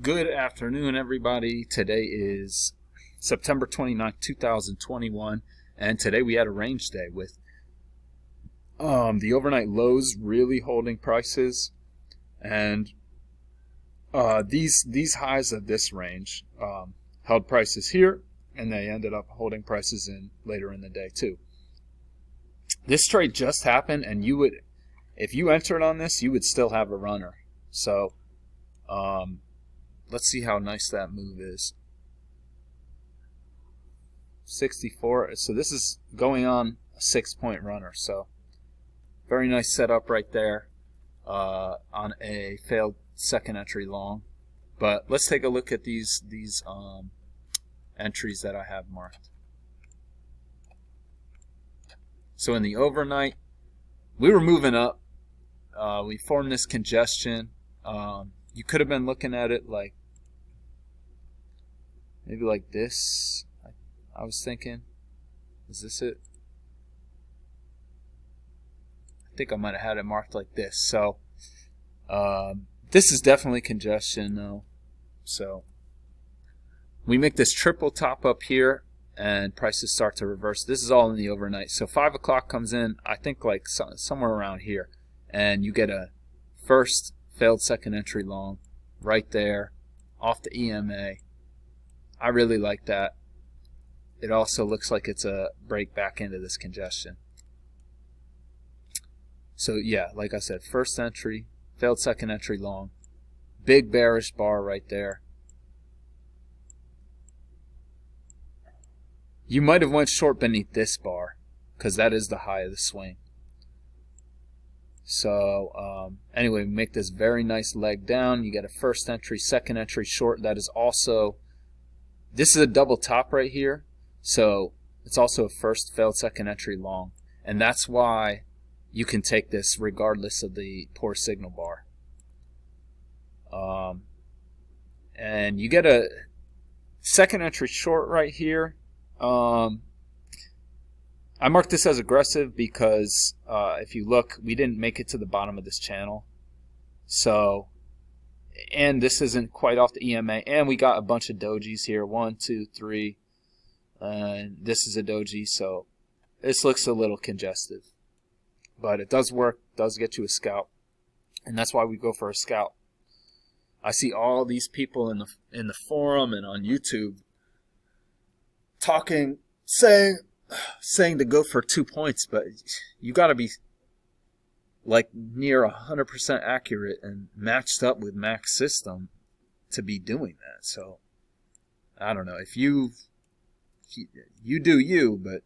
Good afternoon, everybody. Today is September 29th, 2021, and today we had a range day with the overnight lows really holding prices, and these highs of this range held prices here, and they ended up holding prices in later in the day too. This trade just happened, and if you entered on this, you would still have a runner. So let's see how nice that move is. 64. So this is going on a 6-point runner. So very nice setup right there on a failed second entry long. But let's take a look at these entries that I have marked. So in the overnight, we were moving up. We formed this congestion. You could have been looking at it like maybe like this. I was thinking, is this it? I think I might have had it marked like this. So this is definitely congestion though. So we make this triple top up here and prices start to reverse. This is all in the overnight. So 5 o'clock comes in, I think like somewhere around here, and you get a first failed second entry long right there off the EMA. I really like that. It also looks like it's a break back into this congestion. So yeah, like I said, first entry, failed second entry long, big bearish bar right there. You might have went short beneath this bar because that is the high of the swing. So anyway, we make this very nice leg down. You get a first entry, second entry short. That is also, this is a double top right here. So it's also a first failed second entry long. And that's why you can take this regardless of the poor signal bar. And you get a second entry short right here. I marked this as aggressive because if you look, we didn't make it to the bottom of this channel. So, and this isn't quite off the EMA, and we got a bunch of dojis here, 1, 2, 3, and this is a doji, so this looks a little congested. But it does work, does get you a scalp, and that's why we go for a scalp. I see all these people in the forum and on YouTube talking, saying to go for 2 points, but you got to be like near 100% accurate and matched up with Mac's system to be doing that. So I don't know, if you do you, but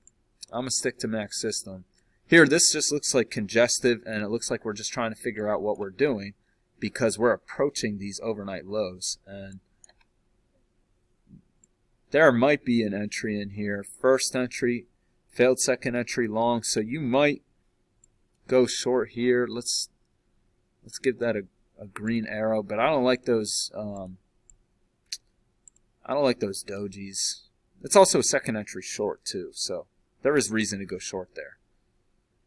I'm gonna stick to Mac's system. Here, this just looks like congestive, and it looks like we're just trying to figure out what we're doing because we're approaching these overnight lows, and there might be an entry in here. First entry, failed second entry long, so you might go short here. Let's give that a green arrow, but I don't like those dojis. It's also a second entry short too, so there is reason to go short there.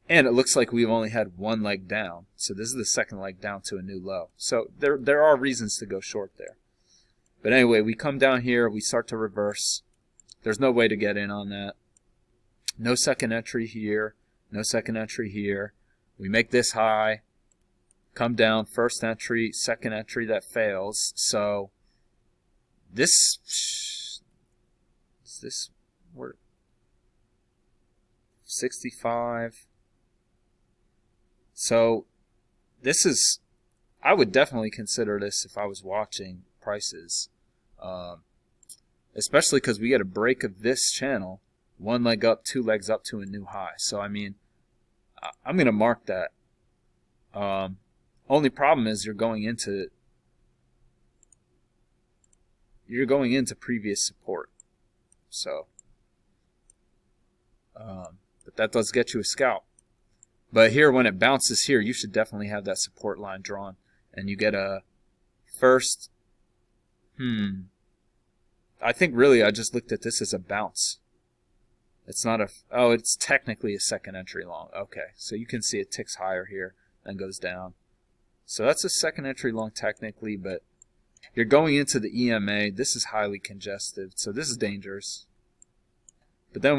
And it looks like we've only had one leg down, so this is the second leg down to a new low. So there are reasons to go short there. But anyway, we come down here, we start to reverse. There's no way to get in on that. No second entry here, no second entry here. We make this high, come down, first entry, second entry that fails. So this we're 65. So this is, I would definitely consider this if I was watching prices, especially because we get a break of this channel, one leg up, 2 legs up to a new high. So I mean, I'm going to mark that. Only problem is you're going into previous support. So, but that does get you a scalp. But here, when it bounces here, you should definitely have that support line drawn, and you get a first. I think really I just looked at this as a bounce. It's not a, oh, it's technically a second entry long. Okay, so you can see it ticks higher here and goes down. So that's a second entry long technically, but you're going into the EMA. This is highly congested, so this is dangerous. But then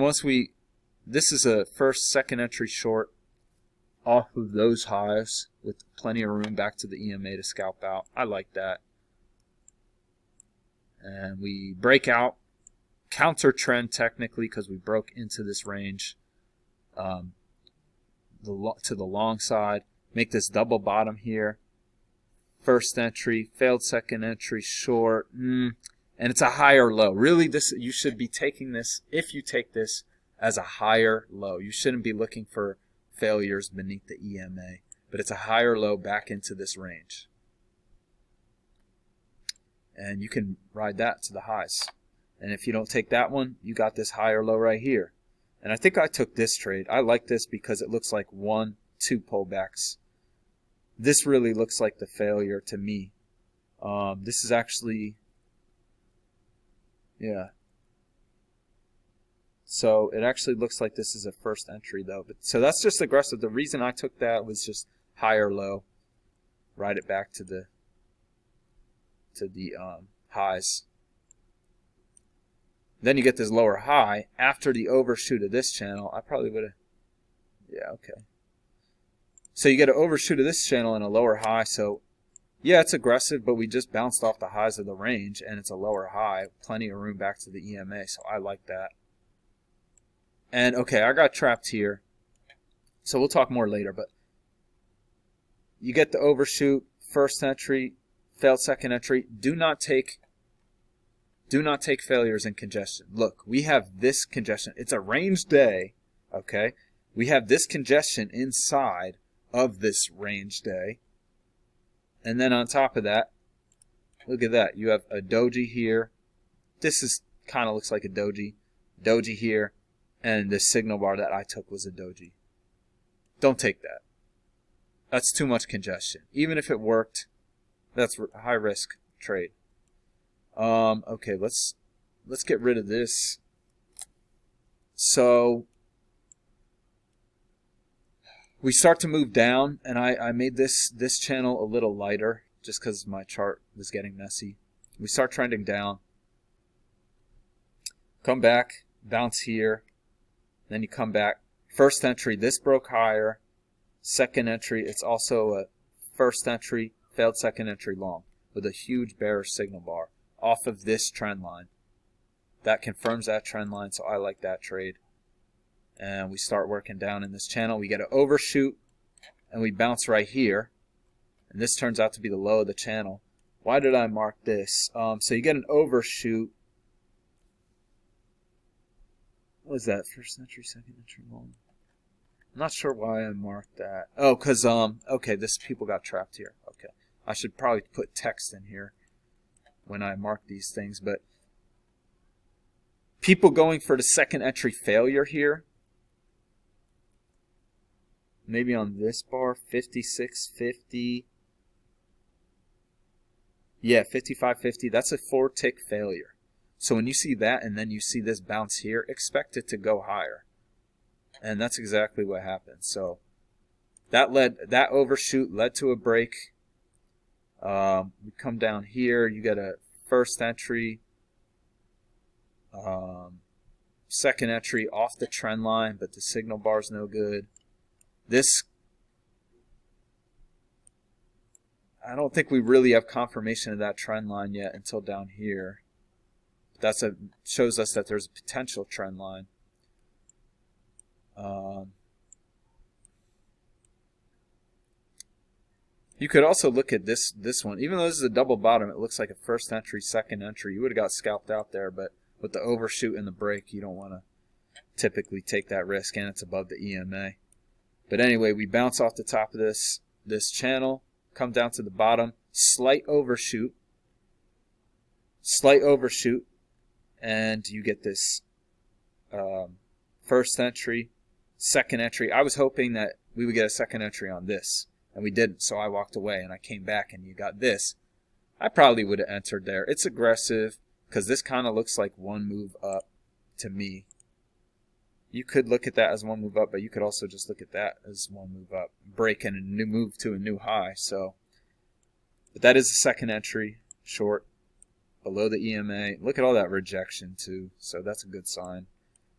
this is a first, second entry short off of those highs with plenty of room back to the EMA to scalp out. I like that. And we break out, counter trend technically because we broke into this range to the long side. Make this double bottom here. First entry, failed second entry, short, and it's a higher low. Really, you should be taking this, if you take this, as a higher low. You shouldn't be looking for failures beneath the EMA, but it's a higher low back into this range. And you can ride that to the highs. And if you don't take that one, you got this higher low right here. And I think I took this trade. I like this because it looks like 1, 2 pullbacks. This really looks like the failure to me. This is actually, yeah. So it actually looks like this is a first entry though. But so that's just aggressive. The reason I took that was just higher low. Ride it back to the highs. Then you get this lower high after the overshoot of this channel. I probably would have, yeah, okay. So you get an overshoot of this channel and a lower high. So yeah, it's aggressive, but we just bounced off the highs of the range and it's a lower high. Plenty of room back to the EMA, so I like that. And okay, I got trapped here. So we'll talk more later, but you get the overshoot, first entry, failed second entry. Do not take failures in congestion. Look, we have this congestion. It's a range day, okay? We have this congestion inside of this range day. And then on top of that, look at that. You have a doji here. This is kind of looks like a doji. Doji here. And the signal bar that I took was a doji. Don't take that. That's too much congestion. Even if it worked, that's a high risk trade. Okay, let's get rid of this. So we start to move down, and I made this channel a little lighter just because my chart was getting messy. We start trending down. Come back, bounce here, then you come back. First entry, this broke higher. Second entry, it's also a first entry, failed second entry long with a huge bearish signal bar off of this trend line. That confirms that trend line, so I like that trade. And we start working down in this channel. We get an overshoot, and we bounce right here. And this turns out to be the low of the channel. Why did I mark this? So you get an overshoot. What was that? First entry, second entry long. I'm not sure why I marked that. Oh, because, okay, this people got trapped here. Okay. I should probably put text in here when I mark these things. But people going for the second entry failure here. Maybe on this bar, 56.50. Yeah, 55.50. That's a 4-tick failure. So when you see that and then you see this bounce here, expect it to go higher. And that's exactly what happened. So that overshoot led to a break. We come down here. You get a first entry, second entry off the trend line, but the signal bar is no good. This, I don't think we really have confirmation of that trend line yet until down here. Shows us that there's a potential trend line. You could also look at this one. Even though this is a double bottom, it looks like a first entry, second entry. You would have got scalped out there, but with the overshoot and the break, you don't want to typically take that risk, and it's above the EMA. But anyway, we bounce off the top of this channel, come down to the bottom, slight overshoot, and you get this first entry, second entry. I was hoping that we would get a second entry on this, and we didn't, so I walked away, and I came back, and you got this. I probably would have entered there. It's aggressive, because this kind of looks like one move up to me. You could look at that as one move up, but you could also just look at that as one move up, break and a new move to a new high. So, but that is a second entry short. below the EMA. Look at all that rejection too, so that's a good sign.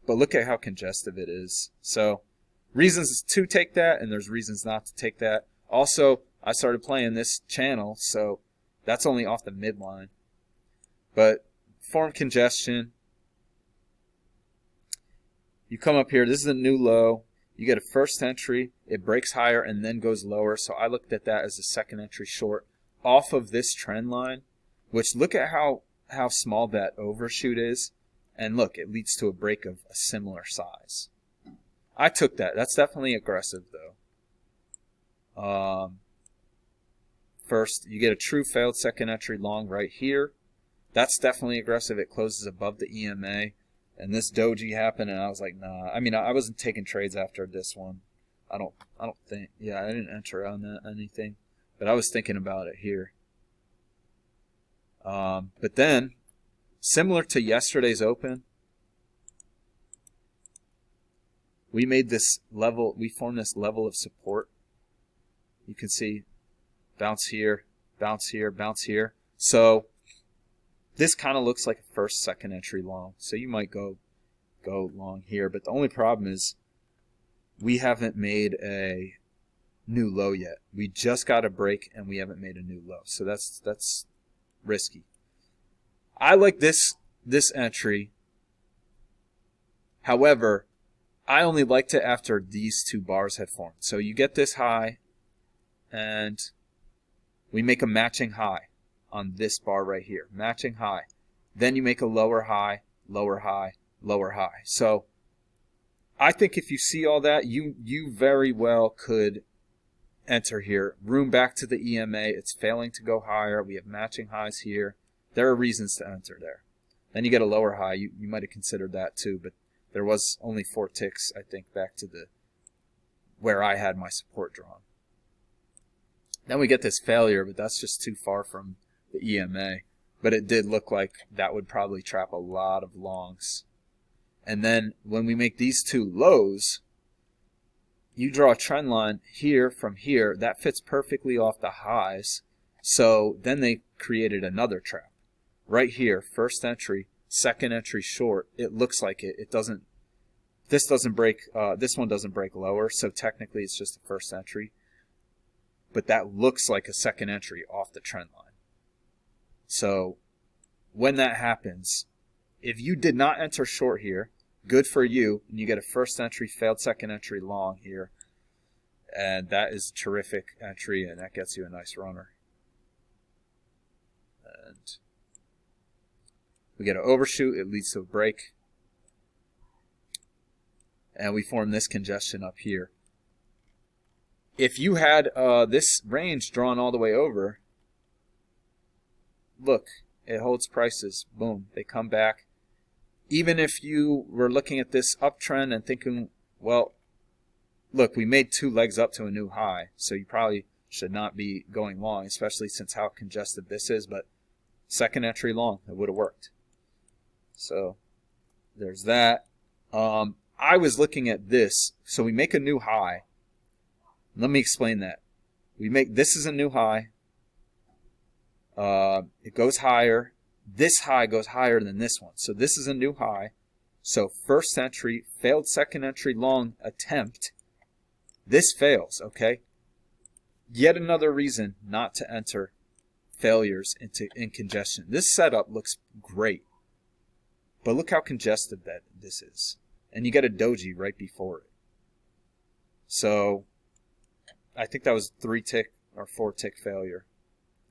But look at how congestive it is. So reasons to take that, and there's reasons not to take that. Also, I started playing this channel, so that's only off the midline. But form congestion. You come up here, this is a new low. You get a first entry, it breaks higher and then goes lower. So I looked at that as a second entry short off of this trend line, which look at how small that overshoot is. And look, it leads to a break of a similar size. I took that. That's definitely aggressive though. First, you get a true failed second entry long right here. That's definitely aggressive. It closes above the EMA. And this doji happened, and I was like, nah. I mean, I wasn't taking trades after this one. I don't think. Yeah, I didn't enter on that anything, but I was thinking about it here. But then, similar to yesterday's open, we made this level. We formed this level of support. You can see, bounce here, bounce here, bounce here. So this kind of looks like a first, second entry long. So you might go long here. But the only problem is we haven't made a new low yet. We just got a break and we haven't made a new low. So that's risky. I like this entry. However, I only liked it after these two bars had formed. So you get this high and we make a matching high on this bar right here, matching high. Then you make a lower high, lower high, lower high. So I think if you see all that, you very well could enter here. Room back to the EMA. It's failing to go higher. We have matching highs here. There are reasons to enter there. Then you get a lower high. You might have considered that too, but there was only 4 ticks, I think, back to the where I had my support drawn. Then we get this failure, but that's just too far from the EMA, but it did look like that would probably trap a lot of longs. And then when we make these two lows, you draw a trend line here from here that fits perfectly off the highs. So then they created another trap right here, first entry, second entry short. It looks like it doesn't. This doesn't break. This one doesn't break lower, so technically it's just a first entry. But that looks like a second entry off the trend line. So when that happens, if you did not enter short here, good for you, and you get a first entry, failed second entry long here, and that is a terrific entry, and that gets you a nice runner. And we get an overshoot, it leads to a break, and we form this congestion up here. If you had this range drawn all the way over, look, it holds prices. Boom, they come back. Even if you were looking at this uptrend and thinking, well, look, we made 2 legs up to a new high, so you probably should not be going long, especially since how congested this is, but second entry long, it would have worked. So there's that. I was looking at this, so we make a new high. Let me explain that. This is a new high. It goes higher. This high goes higher than this one. So this is a new high. So first entry, failed second entry long attempt. This fails, okay? Yet another reason not to enter failures in congestion. This setup looks great. But look how congested that this is. And you get a doji right before it. So I think that was 3 tick or 4 tick failure.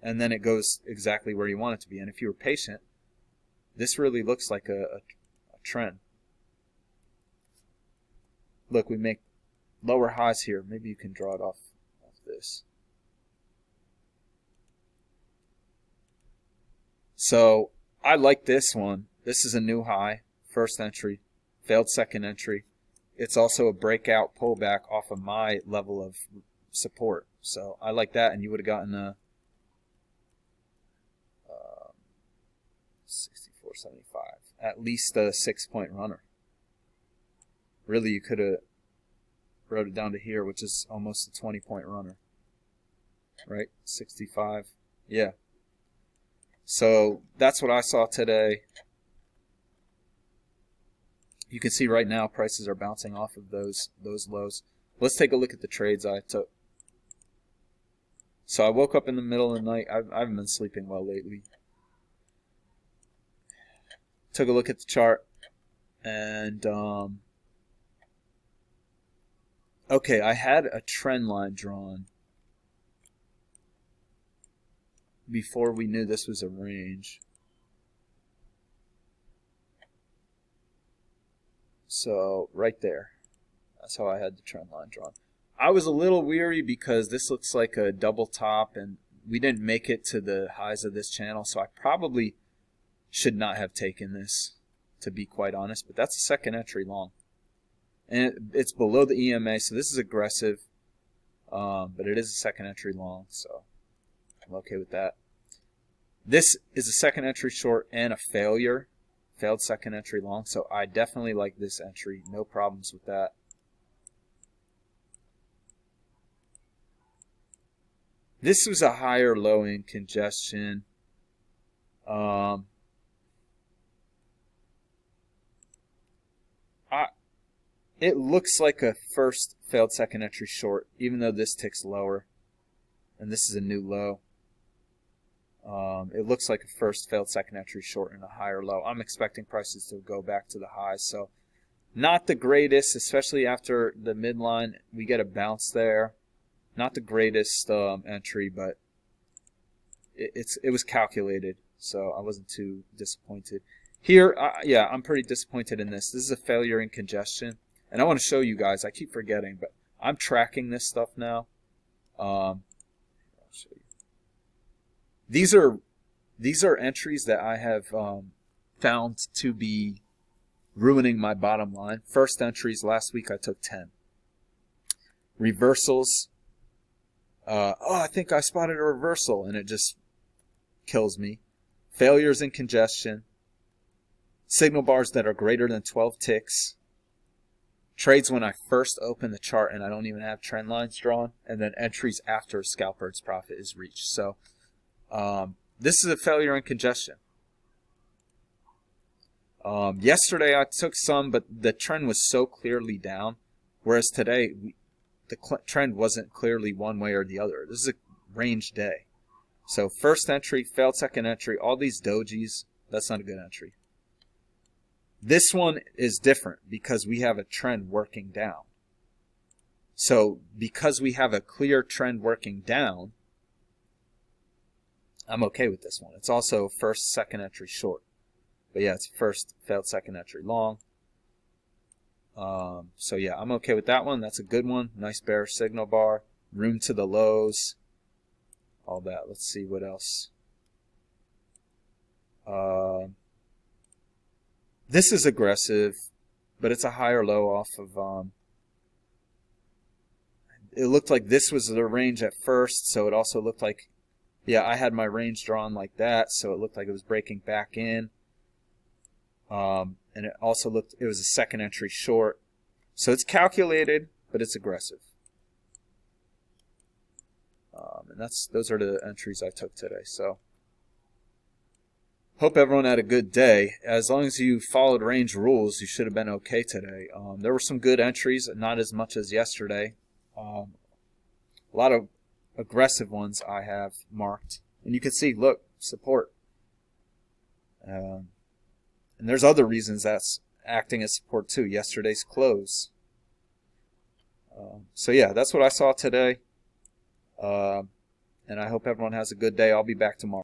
And then it goes exactly where you want it to be. And if you were patient, this really looks like a trend. Look, we make lower highs here. Maybe you can draw it off this. So I like this one. This is a new high, first entry, failed second entry. It's also a breakout pullback off of my level of support. So I like that, and you would have gotten a 64.75, at least a 6-point runner. Really, you could have wrote it down to here, which is almost a 20-point runner. Right? 65. Yeah. So that's what I saw today. You can see right now prices are bouncing off of those lows. Let's take a look at the trades I took. So I woke up in the middle of the night. I haven't been sleeping well lately. Took a look at the chart, and okay, I had a trend line drawn before we knew this was a range. So right there, that's how I had the trend line drawn. I was a little weary because this looks like a double top, and we didn't make it to the highs of this channel, so I probably should not have taken this, to be quite honest. But that's a second entry long, and it's below the EMA, so this is aggressive, but it is a second entry long, so I'm okay with that. This is a second entry short and a failed second entry long, so I definitely like this entry. No problems with that. This was a higher low in congestion. It looks like a first failed second entry short, even though this ticks lower, and this is a new low. It looks like a first failed second entry short and a higher low. I'm expecting prices to go back to the highs, so not the greatest, especially after the midline. We get a bounce there. Not the greatest entry, but it was calculated, so I wasn't too disappointed. Here, yeah, I'm pretty disappointed in this. This is a failure in congestion, and I want to show you guys. I keep forgetting, but I'm tracking this stuff now. I'll show you. These are entries that I have found to be ruining my bottom line. First entries last week I took 10. Reversals. I think I spotted a reversal, and it just kills me. Failures in congestion. Signal bars that are greater than 12 ticks. Trades when I first open the chart and I don't even have trend lines drawn. And then entries after a scalp bird's profit is reached. So this is a failure in congestion. Yesterday I took some, but the trend was so clearly down. Whereas today, the trend wasn't clearly one way or the other. This is a range day. So first entry, failed second entry, all these dojis, that's not a good entry. This one is different because we have a trend working down. So because we have a clear trend working down, I'm okay with this one. It's also first, second entry short. But yeah, it's first, failed second entry long. So yeah, I'm okay with that one. That's a good one. Nice bearish signal bar. Room to the lows. All that. Let's see what else. This is aggressive, but it's a higher low off of... it looked like this was the range at first, so it also looked like... Yeah, I had my range drawn like that, so it looked like it was breaking back in. And it also looked... It was a second entry short. So it's calculated, but it's aggressive. And those are the entries I took today. So hope everyone had a good day. As long as you followed range rules, you should have been okay today. There were some good entries, not as much as yesterday. A lot of aggressive ones I have marked. And you can see, look, support. And there's other reasons that's acting as support too. Yesterday's close. So yeah, that's what I saw today. And I hope everyone has a good day. I'll be back tomorrow.